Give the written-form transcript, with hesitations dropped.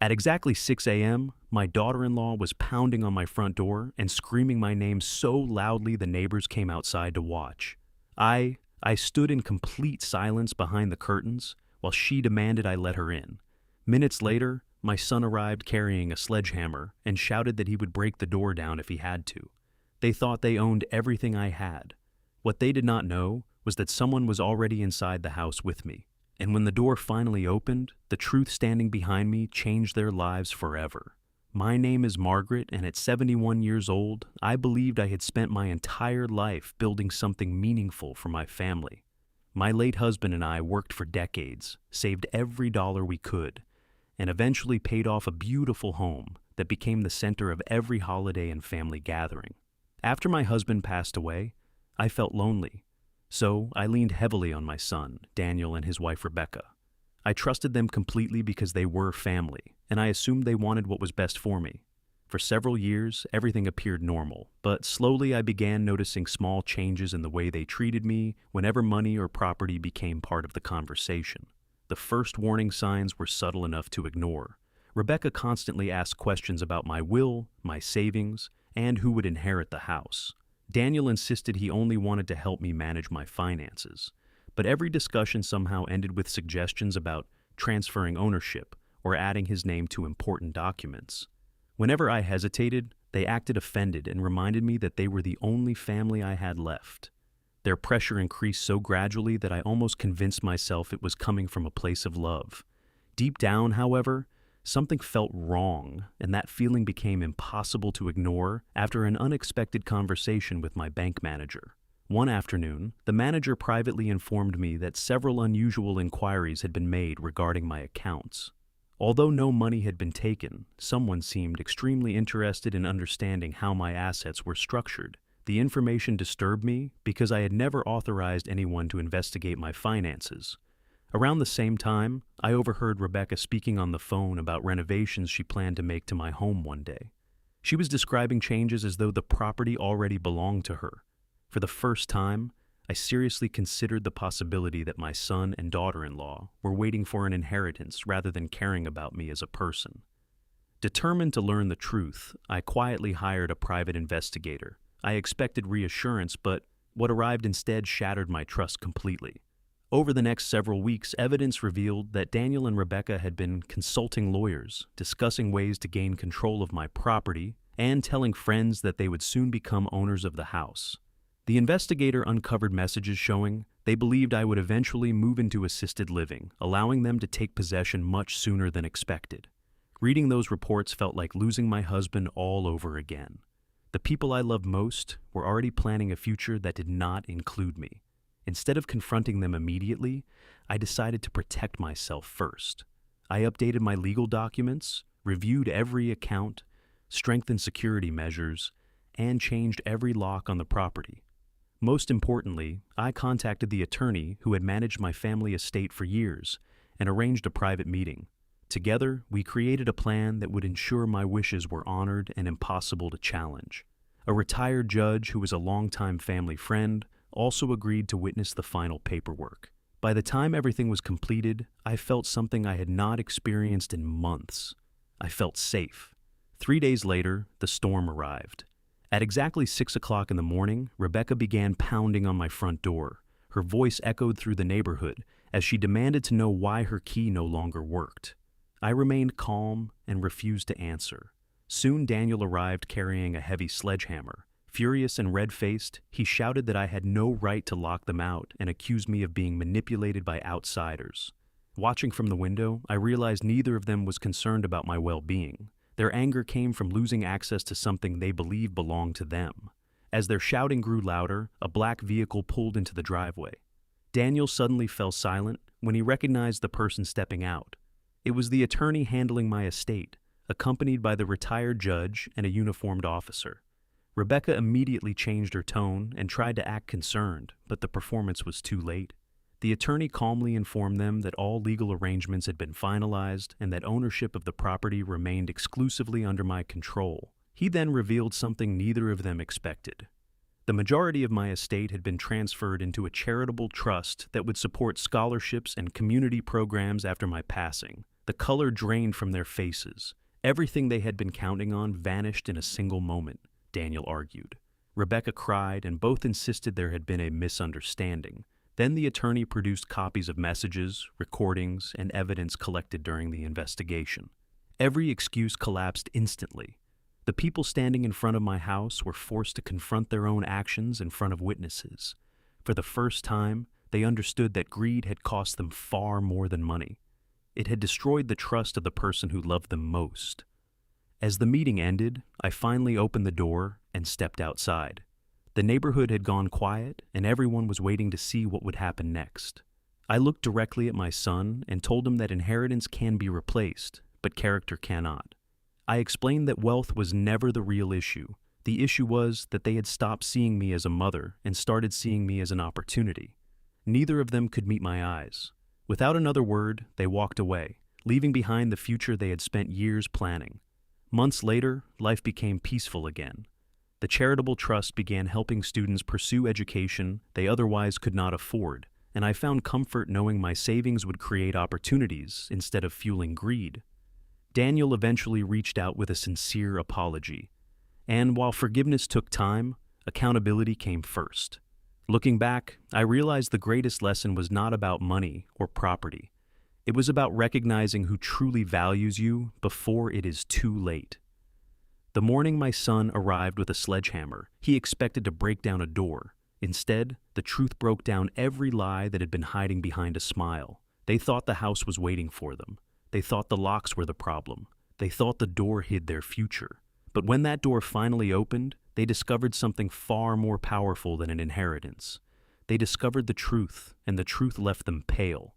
At exactly 6 a.m., my daughter-in-law was pounding on my front door and screaming my name so loudly the neighbors came outside to watch. I stood in complete silence behind the curtains while she demanded I let her in. Minutes later, my son arrived carrying a sledgehammer and shouted that he would break the door down if he had to. They thought they owned everything I had. What they did not know was that someone was already inside the house with me. And when the door finally opened, the truth standing behind me changed their lives forever. My name is Margaret, and at 71 years old, I believed I had spent my entire life building something meaningful for my family. My late husband and I worked for decades, saved every dollar we could, and eventually paid off a beautiful home that became the center of every holiday and family gathering. After my husband passed away, I felt lonely. So I leaned heavily on my son, Daniel, and his wife, Rebecca. I trusted them completely because they were family, and I assumed they wanted what was best for me. For several years, everything appeared normal, but slowly I began noticing small changes in the way they treated me whenever money or property became part of the conversation. The first warning signs were subtle enough to ignore. Rebecca constantly asked questions about my will, my savings, and who would inherit the house. Daniel insisted he only wanted to help me manage my finances, but every discussion somehow ended with suggestions about transferring ownership or adding his name to important documents. Whenever I hesitated, they acted offended and reminded me that they were the only family I had left. Their pressure increased so gradually that I almost convinced myself it was coming from a place of love. Deep down, however, something felt wrong, and that feeling became impossible to ignore after an unexpected conversation with my bank manager. One afternoon, the manager privately informed me that several unusual inquiries had been made regarding my accounts. Although no money had been taken, someone seemed extremely interested in understanding how my assets were structured. The information disturbed me because I had never authorized anyone to investigate my finances. Around the same time, I overheard Rebecca speaking on the phone about renovations she planned to make to my home one day. She was describing changes as though the property already belonged to her. For the first time, I seriously considered the possibility that my son and daughter-in-law were waiting for an inheritance rather than caring about me as a person. Determined to learn the truth, I quietly hired a private investigator. I expected reassurance, but what arrived instead shattered my trust completely. Over the next several weeks, evidence revealed that Daniel and Rebecca had been consulting lawyers, discussing ways to gain control of my property, and telling friends that they would soon become owners of the house. The investigator uncovered messages showing they believed I would eventually move into assisted living, allowing them to take possession much sooner than expected. Reading those reports felt like losing my husband all over again. The people I loved most were already planning a future that did not include me. Instead of confronting them immediately, I decided to protect myself first. I updated my legal documents, reviewed every account, strengthened security measures, and changed every lock on the property. Most importantly, I contacted the attorney who had managed my family estate for years and arranged a private meeting. Together, we created a plan that would ensure my wishes were honored and impossible to challenge. A retired judge who was a longtime family friend also agreed to witness the final paperwork. By the time everything was completed, I felt something I had not experienced in months. I felt safe. 3 days later, the storm arrived. At exactly 6 o'clock in the morning, Rebecca began pounding on my front door. Her voice echoed through the neighborhood as she demanded to know why her key no longer worked. I remained calm and refused to answer. Soon Daniel arrived carrying a heavy sledgehammer. Furious and red-faced, he shouted that I had no right to lock them out and accused me of being manipulated by outsiders. Watching from the window, I realized neither of them was concerned about my well-being. Their anger came from losing access to something they believed belonged to them. As their shouting grew louder, a black vehicle pulled into the driveway. Daniel suddenly fell silent when he recognized the person stepping out. It was the attorney handling my estate, accompanied by the retired judge and a uniformed officer. Rebecca immediately changed her tone and tried to act concerned, but the performance was too late. The attorney calmly informed them that all legal arrangements had been finalized and that ownership of the property remained exclusively under my control. He then revealed something neither of them expected. The majority of my estate had been transferred into a charitable trust that would support scholarships and community programs after my passing. The color drained from their faces. Everything they had been counting on vanished in a single moment, Daniel argued. Rebecca cried, and both insisted there had been a misunderstanding. Then the attorney produced copies of messages, recordings, and evidence collected during the investigation. Every excuse collapsed instantly. The people standing in front of my house were forced to confront their own actions in front of witnesses. For the first time, they understood that greed had cost them far more than money. It had destroyed the trust of the person who loved them most. As the meeting ended, I finally opened the door and stepped outside. The neighborhood had gone quiet, and everyone was waiting to see what would happen next. I looked directly at my son and told him that inheritance can be replaced, but character cannot. I explained that wealth was never the real issue. The issue was that they had stopped seeing me as a mother and started seeing me as an opportunity. Neither of them could meet my eyes. Without another word, they walked away, leaving behind the future they had spent years planning. Months later, life became peaceful again. The charitable trust began helping students pursue education they otherwise could not afford, and I found comfort knowing my savings would create opportunities instead of fueling greed. Daniel eventually reached out with a sincere apology, and while forgiveness took time, accountability came first. Looking back, I realized the greatest lesson was not about money or property. It was about recognizing who truly values you before it is too late. The morning my son arrived with a sledgehammer, he expected to break down a door. Instead, the truth broke down every lie that had been hiding behind a smile. They thought the house was waiting for them. They thought the locks were the problem. They thought the door hid their future. But when that door finally opened, they discovered something far more powerful than an inheritance. They discovered the truth, and the truth left them pale.